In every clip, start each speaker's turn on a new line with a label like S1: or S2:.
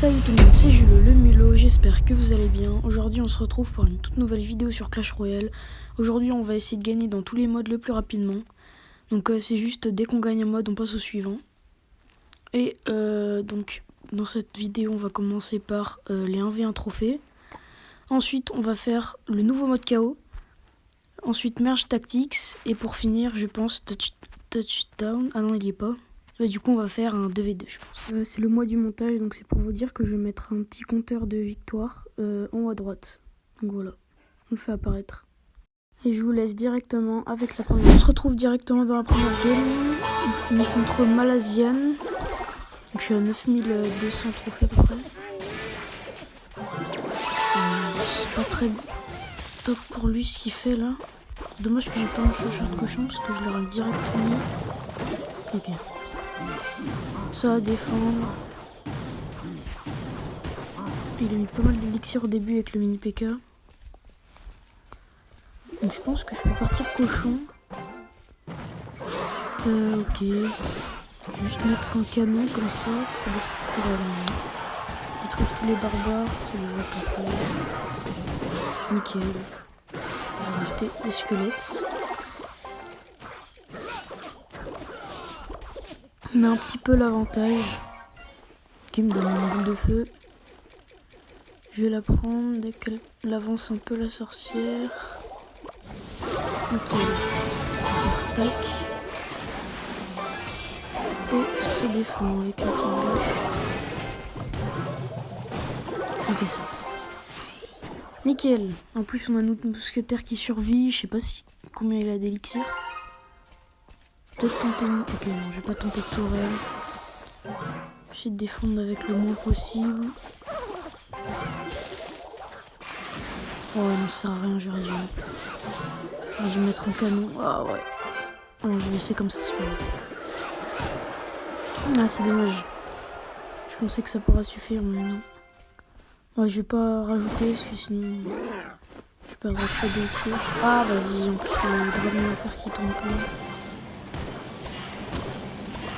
S1: Salut tout le monde, c'est Jules, le Mulot, j'espère que vous allez bien. Aujourd'hui on se retrouve pour une toute nouvelle vidéo sur Clash Royale. Aujourd'hui on va essayer de gagner dans tous les modes le plus rapidement. Donc c'est juste dès qu'on gagne un mode on passe au suivant. Et donc dans cette vidéo on va commencer par les 1v1 trophées. Ensuite on va faire le nouveau mode KO. Ensuite Merge Tactics. Et pour finir je pense Touchdown. Ah non il y est pas. Et du coup on va faire un 2v2 je pense. C'est le mois du montage, donc c'est pour vous dire que je vais mettre un petit compteur de victoire en haut à droite. Donc voilà, on le fait apparaître. Et je vous laisse directement avec la première. On se retrouve directement dans la première game. On est contre Malasian. Donc je suis à 9200 trophées à peu près. C'est pas très top pour lui ce qu'il fait là. Dommage que j'ai pas un chaussure de cochon parce que je l'aurais directement mis. Ok. Ça va défendre. Il a mis pas mal d'élixir au début avec le mini PK. Donc je pense que je peux partir cochon. Ok. Juste mettre un canon comme ça pour détruire tous les barbares. Ça devrait passer. Nickel. Ajouter des squelettes. On a un petit peu l'avantage. Qui me donne une boule de feu. Je vais la prendre dès qu'elle avance un peu la sorcière. Ok. Tac. Et se défend avec la petite bûche. Ok ça. Nickel. En plus on a notre mousquetaire qui survit. Je sais pas si combien il a d'élixir. Peut-être tenter une... Ok non, je vais pas tenter de tourelle. J'essaie de défendre avec le moins possible. Oh non, ça sert à rien, j'ai raison. Je vais mettre un canon. Ah ouais. Non, je vais laisser comme ça, c'est pas grave. Ah, c'est dommage. Je pensais que ça pourrait suffire, mais non. Ouais, je vais pas rajouter parce que sinon je peux avoir trop de tirs. Ah, vas-y, en plus, le drame à faire qui tombe pas.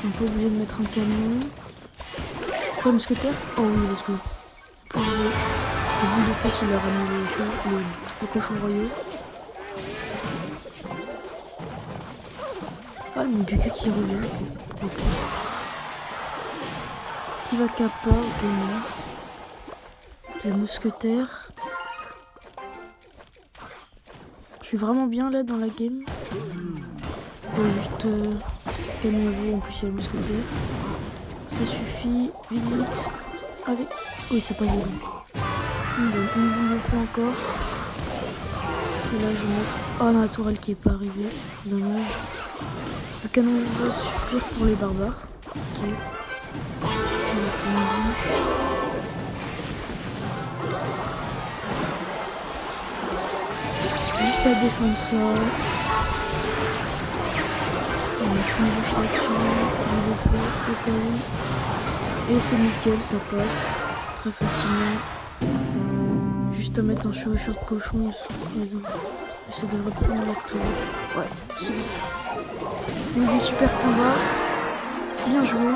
S1: On peut obligé de mettre un canon. Quoi, mousquetaire? Oh oui, let's go. Pour le bout de face, il leur a mis les cochons royaux. Ah, le PQ qui revient. Pourquoi pas? Est-ce qu'il va kappa? Ok, non. Le mousquetaire. Je suis vraiment bien là dans la game. Juste calmez-vous, en plus il y a le mousquetaire. Ça suffit, vite. Allez. Oui, c'est pas évident. On donne une boule de feu encore. Et là, je vais mettre... Oh non, la tourelle qui est pas arrivée. Dommage. Le canon va suffire pour les barbares. Ok. On va mettre une bouche. Juste à défendre ça. On va mettre une bouche là-dessus. Le feu, au cas où. Et c'est nickel, ça passe. Très facilement. Juste à mettre un chevaucheur de cochon. Ça devrait prendre la tour. Ouais, c'est bon. Donc des super combats. Bien joué.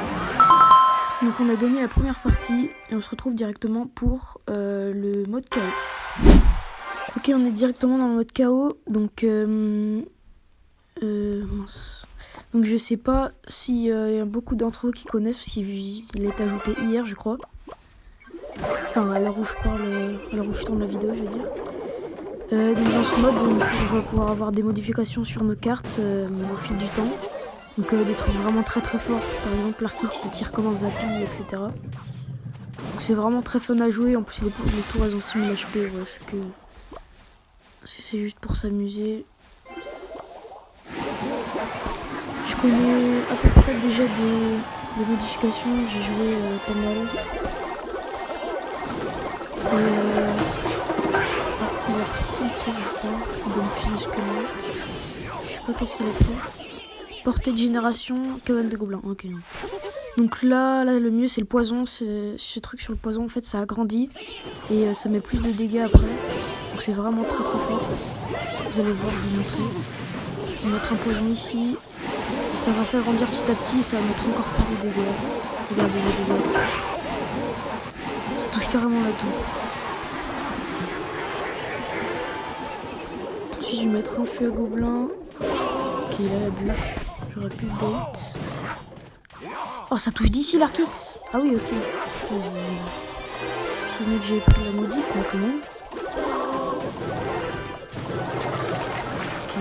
S1: Donc on a gagné la première partie. Et on se retrouve directement pour le mode KO. Ok, on est directement dans le mode KO. Donc mince. Donc je sais pas s'il y a beaucoup d'entre vous qui connaissent, parce qu'il est ajouté hier je crois. Enfin à l'heure où je parle, à l'heure où je tourne la vidéo je veux dire. Donc dans ce mode on va pouvoir avoir des modifications sur nos cartes au fil du temps. Donc des trucs vraiment très très forts, par exemple l'arc qui tire comme un zappy, etc. Donc c'est vraiment très fun à jouer, en plus les tours elles ont 6000 HP, ouais, c'est juste pour s'amuser. Je connais à peu près déjà des modifications, j'ai joué pas mal. Il a pris 6 tirs je crois, il donne plus de squelettes. Je sais pas qu'est-ce qu'il a pris. Portée de génération, cabane de gobelins, ok. Donc là le mieux c'est le poison, ce truc sur le poison en fait ça agrandit et ça met plus de dégâts après. Donc c'est vraiment très très fort. Vous allez voir, je vais vous montrer. Je vais mettre un poison ici. Ça va s'agrandir petit à petit, ça va mettre encore plus de dégâts. Regardez les dégâts. carrément la tour. Ensuite je vais mettre un feu à gobelin. Ok, il a la bûche. J'aurais pu le bait. Oh, ça touche d'ici l'Arkix. Ah oui, ok. Je me souvenais que j'avais pris la modif, mais quand même. Ok,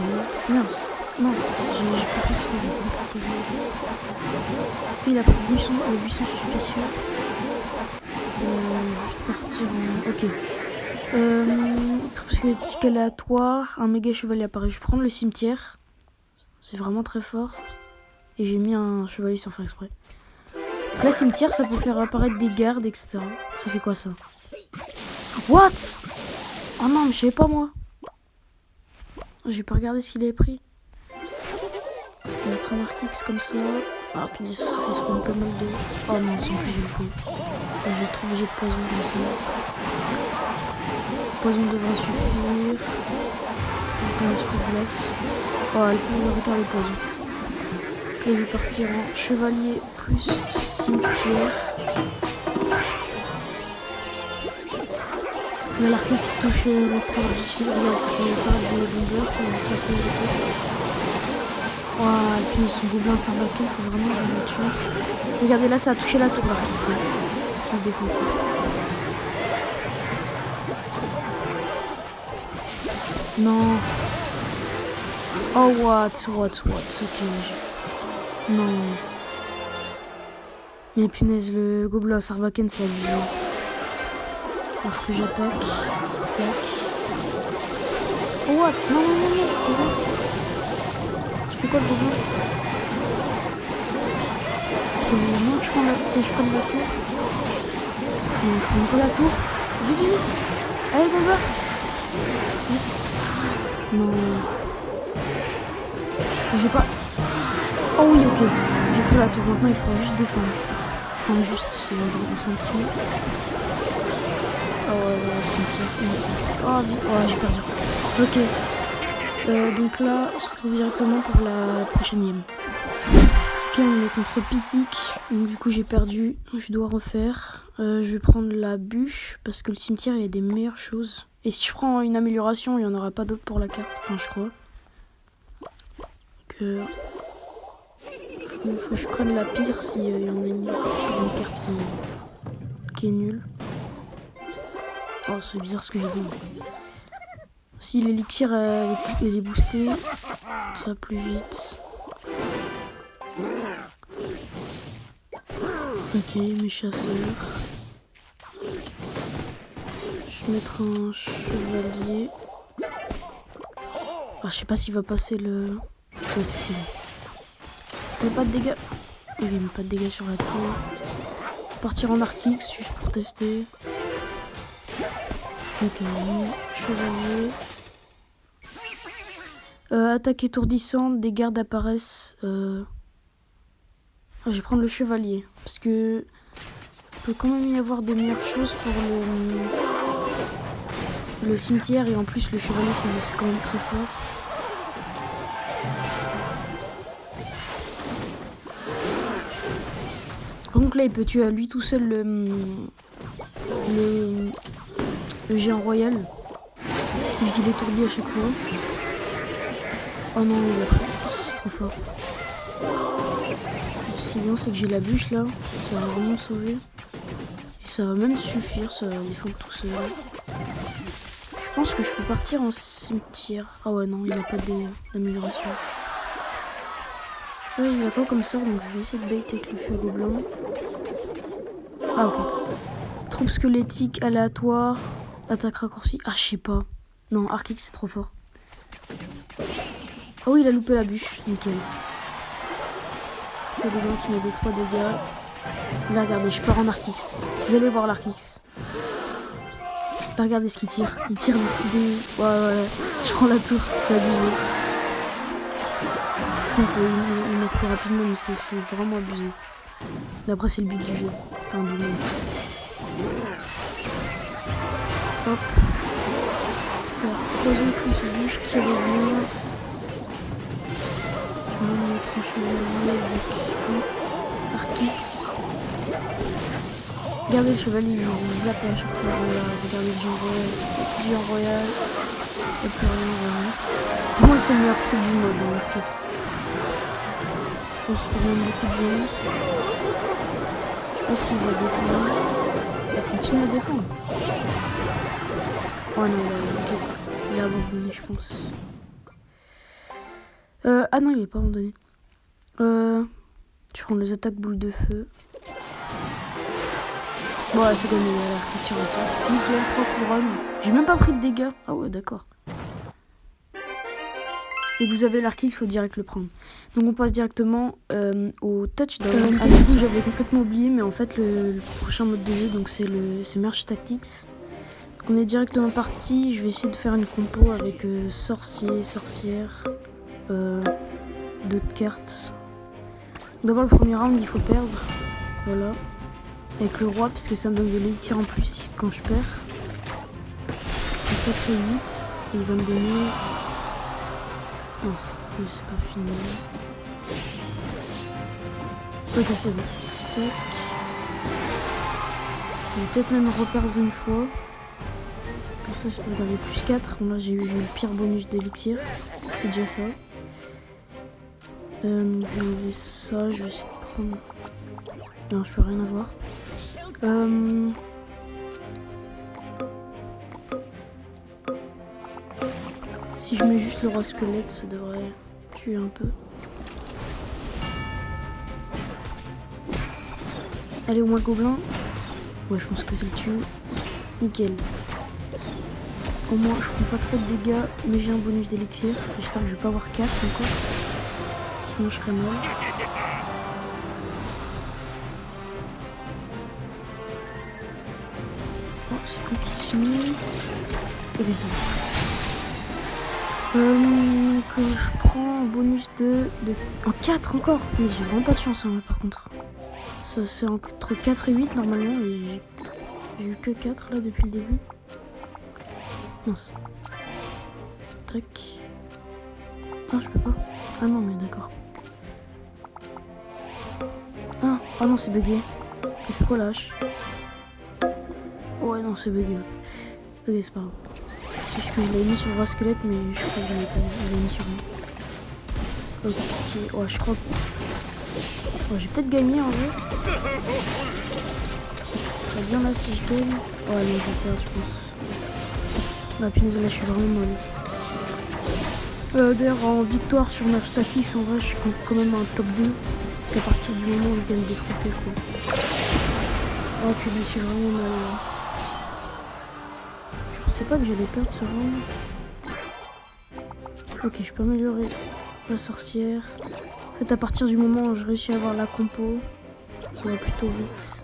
S1: mince. Mince, j'ai pas fait exprès, j'ai pas posé. Il a pris le buisson suspicieux. Je vais partir en... Ok. Parce que tic aléatoire, un méga chevalier apparaît. Je vais prendre le cimetière. C'est vraiment très fort. Et j'ai mis un chevalier sans faire exprès. Là, cimetière, ça peut faire apparaître des gardes, etc. Ça fait quoi ça? What? Oh non, mais je savais pas moi. J'ai pas regardé ce qu'il avait pris. Je vais mettre un Arkix comme ça. Ah punaise, ça fait spawn pas mal de... Oh non, sans plus j'ai le coup. J'ai trop obligé de poison comme ça. Poison devrait suffire. Un esprit de glace. Oh, elle peut retarder le poison. Là, je vais partir en chevalier plus cimetière. Là, l'arcade qui touche la tour d'ici. Regarde, ça fait pas de bombeurs. Ça fait le tour. Oh, et puis son gobelin sarbacane, faut vraiment que je le tue. Regardez, là, ça a touché la tour, l'arcade. Ça défend pas. Non. Oh, what, ok. Non. Mais punaise, le gobelin à Sarbacane, c'est abusé. Alors que j'attaque. Tac. Oh, what? Non. Je fais quoi le gobelin? Moi, je prends la tour. Non, je prends pas la tour. Vite. Allez, gobelin. Vite. Non. J'ai pas... Oh oui, ok. J'ai pris la tour. Maintenant, il faut juste défendre. Enfin, juste, c'est un centième. Oh ouais, centième. Oh, vite. Oh, j'ai perdu. Ok. Donc là, on se retrouve directement pour la prochaine game. Ok, on est contre Pitik. Donc du coup, j'ai perdu. Je dois refaire. Je vais prendre la bûche parce que le cimetière, il y a des meilleures choses. Et si je prends une amélioration, il n'y en aura pas d'autres pour la carte. Enfin, je crois. Faut que je prenne la pire s'il y en a une carte qui est nulle. Oh, c'est bizarre ce que j'ai dit. Si l'élixir est boosté, ça va plus vite. Ok, mes chasseurs. Je vais mettre un chevalier. Ah, je sais pas s'il va passer le... Ouais, si. Il n'y a pas de dégâts. Il n'y a pas de dégâts sur la tour. Je vais partir en Arkix juste pour tester. Ok, chevalier. Attaque étourdissante, des gardes apparaissent. Je vais prendre le chevalier. Parce que il peut quand même y avoir de meilleures choses pour le cimetière. Et en plus, le chevalier, c'est quand même très fort. Donc là, il peut tuer à lui tout seul le géant royal. Vu qu'il est étourdi à chaque fois. Oh non, il a pris. C'est trop fort. Ce qui est bien, c'est que j'ai la bûche là. Ça va vraiment me sauver. Et ça va même suffire, ça va défendre tout seul. Je pense que je peux partir en cimetière. Ah ouais, non, il a pas d'amélioration. Ouais, il a pas comme sort, donc je vais essayer de bait avec le feu gobelin. Ah ok. Troupe squelettique aléatoire. Attaque raccourcie. Ah, je sais pas. Non, Arkix c'est trop fort. Ah oui, il a loupé la bûche. Nickel. Le gobelin qui met 2-3 dégâts. Là, regardez, je pars en Arkix. Vous allez voir l'Arkix. Là, regardez ce qu'il tire. Il tire des... Ouais. Je prends la tour. C'est abusé. Il meurt plus rapidement, mais c'est vraiment abusé. D'après, c'est le but du jeu. Enfin, du monde. Hop. Faire 3 plus bûche qui revient. Je vais mettre un chevalier avec Arkix. Regardez le chevalier, il zappe à chaque fois. Voilà, regardez le géant royal. Et plus rien, voilà. Pour moi, c'est le meilleur truc du mode dans l'arcade. Je pense qu'il y a même beaucoup de gens. Je sais pas s'il va défendre. Il va continuer à défendre. Oh non, il a abandonné, je pense. Ah non, il est pas abandonné. Je prends les attaques boules de feu. Bon, ouais, c'est gagné, l'arcade sur retour. Nickel, 3 couronnes. J'ai même pas pris de dégâts. Ah ouais, d'accord. Et vous avez l'arcade, il faut direct le prendre. Donc on passe directement au touchdown. Ah, du coup, j'avais complètement oublié, mais en fait, le prochain mode de jeu, donc c'est Merge Tactics. Donc on est directement parti. Je vais essayer de faire une compo avec sorcier, sorcière, d'autres cartes. D'abord, le premier round, il faut perdre. Voilà. Avec le roi, parce que ça me donne de l'élixir en plus quand je perds. 4 et 8. Et il va me donner... Mince, c'est pas fini. Ok, c'est bon. Tac. Je vais peut-être même reperdre une fois. Comme ça, je vais garder plus 4. Bon, là, j'ai eu le pire bonus d'élixir. C'est déjà ça. Donc, je vais enlever ça. Je vais essayer de prendre... Non, je peux rien avoir. Si je mets juste le roi squelette, ça devrait tuer un peu. Allez, au moins gobelin. Ouais, je pense que c'est le tue. Nickel. Au moins, je prends pas trop de dégâts, mais j'ai un bonus d'élixir. J'espère que je vais pas avoir 4 encore. Sinon, je serais mal. Oh, c'est quand qu'il se finit. Et bien, donc, je prends un bonus en 4 encore. Mais j'ai vraiment pas de chance hein, là, par contre. Ça, c'est entre 4 et 8 normalement. Et j'ai eu que 4 là depuis le début. Mince. Tac. Ah, je peux pas. Ah non, mais d'accord. Ah, oh non, c'est bugué. Il fait quoi la hache? Ouais, non, c'est bugué. Ok, c'est pas grave. Je l'ai mis sur le roi squelette, mais je crois que je l'ai mis sur lui. Ok, ouais, je crois que... Ouais, j'ai peut-être gagné en vrai. Ce serait bien là si je gagne. Ouais, non, je vais perdre, je pense. Ah, punaise, là, je suis vraiment mal. D'ailleurs, en victoire sur Merge Tactics, en vrai, je suis quand même un top 2. À partir du moment où je gagne des trophées, quoi. Oh, punaise, je suis vraiment mal là. Je sais pas que j'allais perdre ce round. Ok, je peux améliorer la sorcière. En fait, à partir du moment où je réussis à avoir la compo, ça va plutôt vite.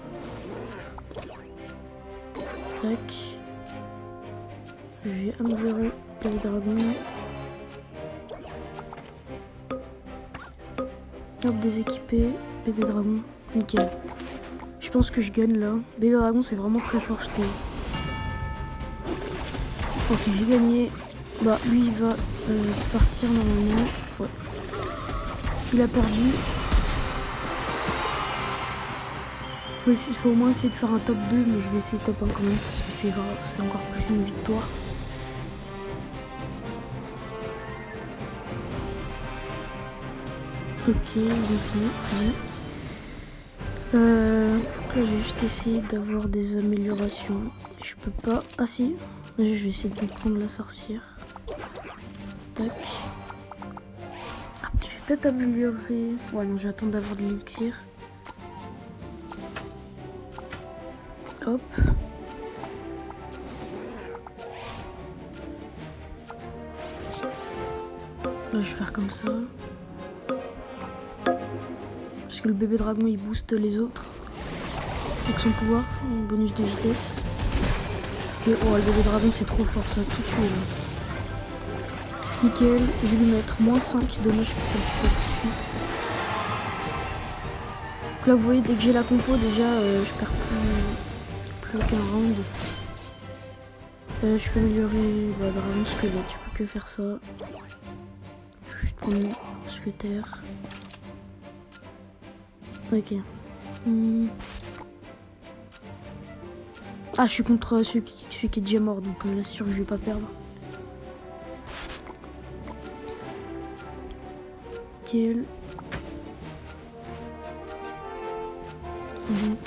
S1: Tac. Je vais améliorer le dragon. Hop, déséquiper. Bébé dragon. Nickel. Je pense que je gagne là. Bébé dragon, c'est vraiment très fort, je trouve. Ok, j'ai gagné. Bah, lui, il va partir normalement. Ouais. Il a perdu. Faut au moins essayer de faire un top 2, mais je vais essayer top 1 quand même, parce que c'est encore plus une victoire. Ok, ils ont fini, c'est bon. Donc là, j'ai juste essayé d'avoir des améliorations. Je peux pas... Ah si, je vais essayer de prendre la sorcière. Tac. Ah, je vais peut-être améliorer... Ouais, non, j'attends d'avoir de l'élixir. Hop. Là, je vais faire comme ça. Parce que le bébé dragon, il booste les autres. Avec son pouvoir, un bonus de vitesse. Ok, oh, le bébé dragon, c'est trop fort, ça a tout tué, là. Nickel, je vais lui mettre -5, dommage que ça le tue tout de suite. Donc là, vous voyez, dès que j'ai la compo, déjà, je perds plus aucun round. Je peux améliorer le dragon squelette, tu peux que faire ça. Je vais juste prendre mon secrétaire. Ok. Ah, je suis contre celui qui est déjà mort, donc là, c'est sûr que je vais pas perdre. Nickel. Donc,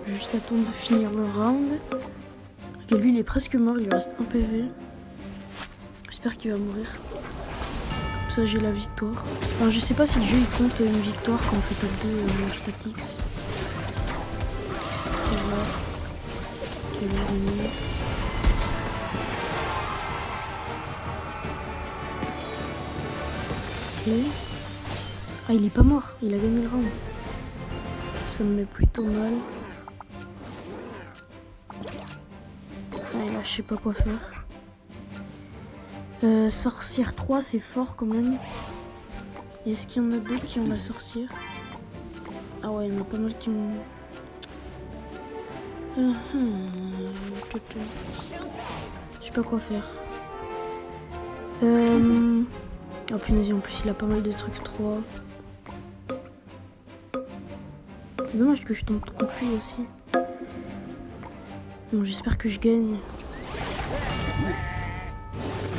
S1: juste attendre de finir le round. Ok, lui, il est presque mort, il lui reste un PV. J'espère qu'il va mourir. Comme ça, j'ai la victoire. Enfin, je sais pas si le jeu, il compte une victoire quand on fait top 2 match tactics. On va voir. Quel est le mieux. Ok. Ah, il est pas mort, il a gagné le round. Ça me met plutôt mal. Ah, là, je sais pas quoi faire. Sorcière 3, c'est fort quand même. Est-ce qu'il y en a d'autres qui ont la sorcière? Ah ouais, il y en a pas mal qui ont... Je sais pas quoi faire. Oh punaise, en plus il a pas mal de trucs 3. C'est dommage que je tombe contre lui aussi. Bon, j'espère que je gagne.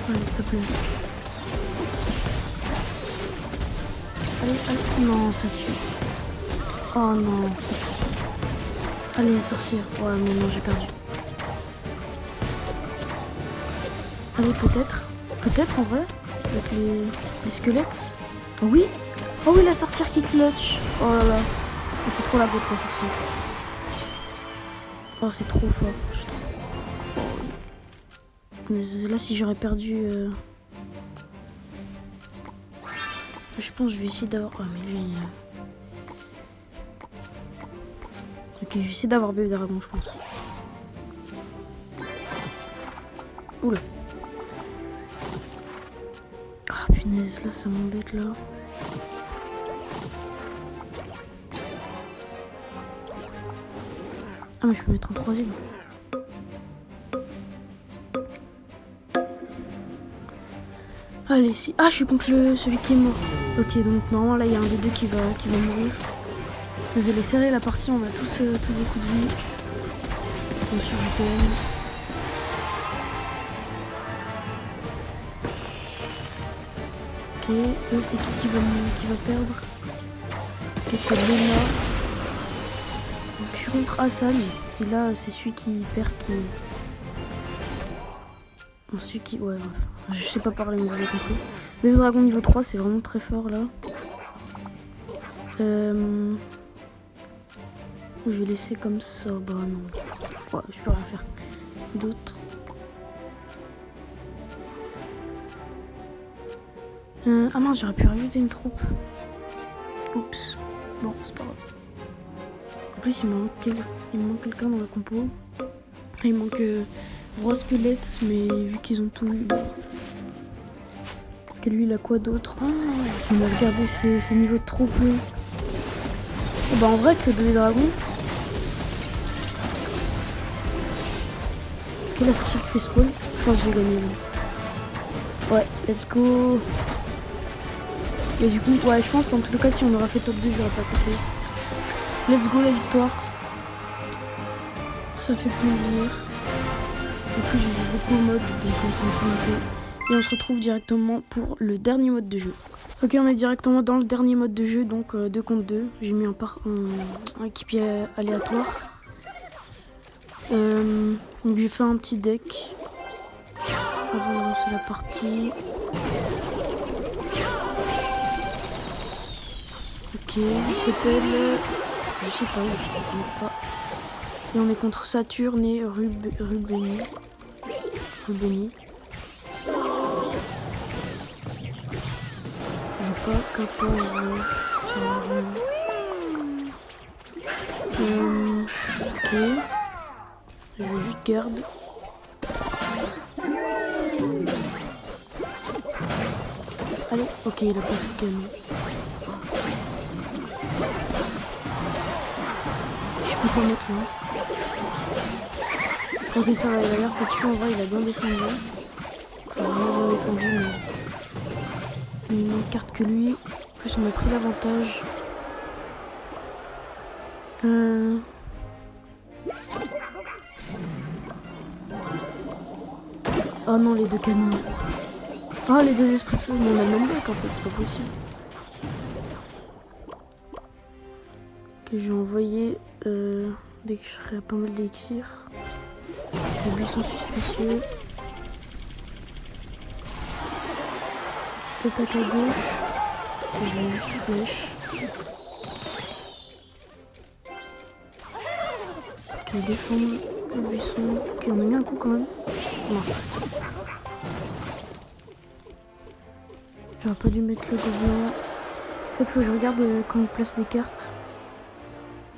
S1: Allez, s'il te plaît. Allez, allez. Non, ça tue. Oh non. Allez, sorcière. Ouais, mais non, j'ai perdu. Allez, peut-être. Peut-être en vrai. Avec les squelettes. Oh oui. Oh oui, la sorcière qui clutch. Oh là là. C'est trop la go, la sorcière. Oh, c'est trop fort. Je trouve. Oh, oui. Mais là, si j'aurais perdu... Je pense que je vais essayer d'avoir... Oh, mais lui... Ok, je vais essayer d'avoir bébé dragon, je pense. Oula. Ah, punaise, là, ça m'embête, là. Ah, mais je peux mettre en troisième. Allez, si... Ah, je suis contre celui qui est mort. Ok, donc normalement, là, il y a un des deux qui va mourir. Vous allez serrer la partie, on a tous beaucoup de vie. Bien sûr, je gagne. Ok, eux, c'est qui va perdre? Ok, c'est Lena. Donc, je suis contre Hassan. Et là, c'est celui qui perd qui... Enfin, celui qui... Ouais, bref. Je sais pas parler, mais vous avez compris. Le dragon niveau 3, c'est vraiment très fort, là. Je vais laisser comme ça. Bah non. Ouais, je peux rien faire d'autre. Ah mince, j'aurais pu rajouter une troupe. Oups. Bon, c'est pas grave. En plus, il me manque quelqu'un dans la compo. Il manque Roi Squelettes, mais vu qu'ils ont tout eu, bah... lui, il a quoi d'autre? Ah, on va regarder ses niveaux de troupe, lui. Oh, bah en vrai, que le bébé dragon... Ok, la sorcière qui fait spawn. Je pense que je vais gagner, là. Ouais, let's go. Et du coup, ouais, je pense dans tous les cas, si on aura fait top 2, j'aurais pas coupé. Let's go, la victoire. Ça fait plaisir. En plus, je joue beaucoup au mode, donc ça me fait monter. Et on se retrouve directement pour le dernier mode de jeu. Ok, on est directement dans le dernier mode de jeu, donc 2 contre 2. J'ai mis un équipier aléatoire. Donc j'ai fait un petit deck. Avant de lancer la partie. Ok, il s'appelle... Je sais pas, je connais pas. Et on est contre Saturne et Rubeni. J'ai pas capable. Ok. Je vais juste garde. Allez, ok, il a passé le canon. Je peux pas mettre là. Ok, ça va, il a l'air dessus, en vrai, il a bien défendu. Enfin, vraiment bien défendu, mais... Il y a une autre carte que lui. En plus, on a pris l'avantage. Oh non, les deux canons. Oh, les deux esprits de feu. Mais on a le même deck en fait, c'est pas possible. Ok, je vais envoyer dès que je ferai pas mal d'élixir. Les buissons suspicieux. Petite attaque à gauche. Et je vais juste flèche. Ok, défendre le buisson. Ok, on a mis un coup quand même. Non. J'aurais pas dû mettre le gobelin. En fait, faut que je regarde quand il place les cartes.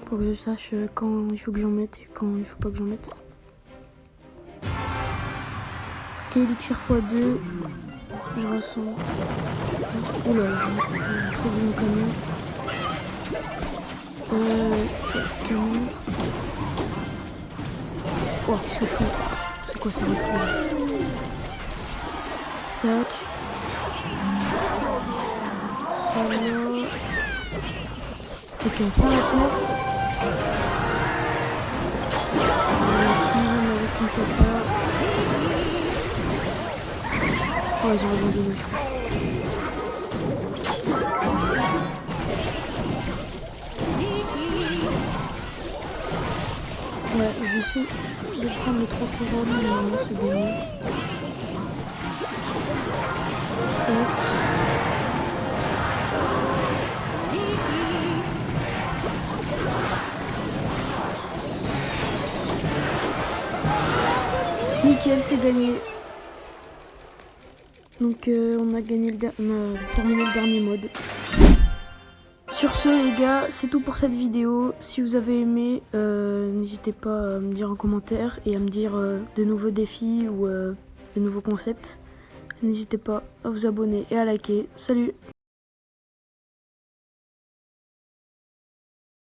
S1: Pour que je sache quand il faut que j'en mette et quand il faut pas que j'en mette. Ok, élixir x2. Je ressens. Oh là, j'ai trop de mon canon. Canon. Oh, c'est chaud. C'est quoi ça retrouve? Tac. Ça va. Ok, on prend la tour. On avec une tapa. Oh, j'ai abandonné, je crois. Ouais, je vais essayer de prendre les 3 couronnes, mais normalement c'est gagné. Tac. Nickel, c'est gagné. Donc on a terminé le dernier mode. Sur ce les gars, c'est tout pour cette vidéo. Si vous avez aimé, n'hésitez pas à me dire en commentaire et à me dire de nouveaux défis ou de nouveaux concepts. N'hésitez pas à vous abonner et à liker. Salut!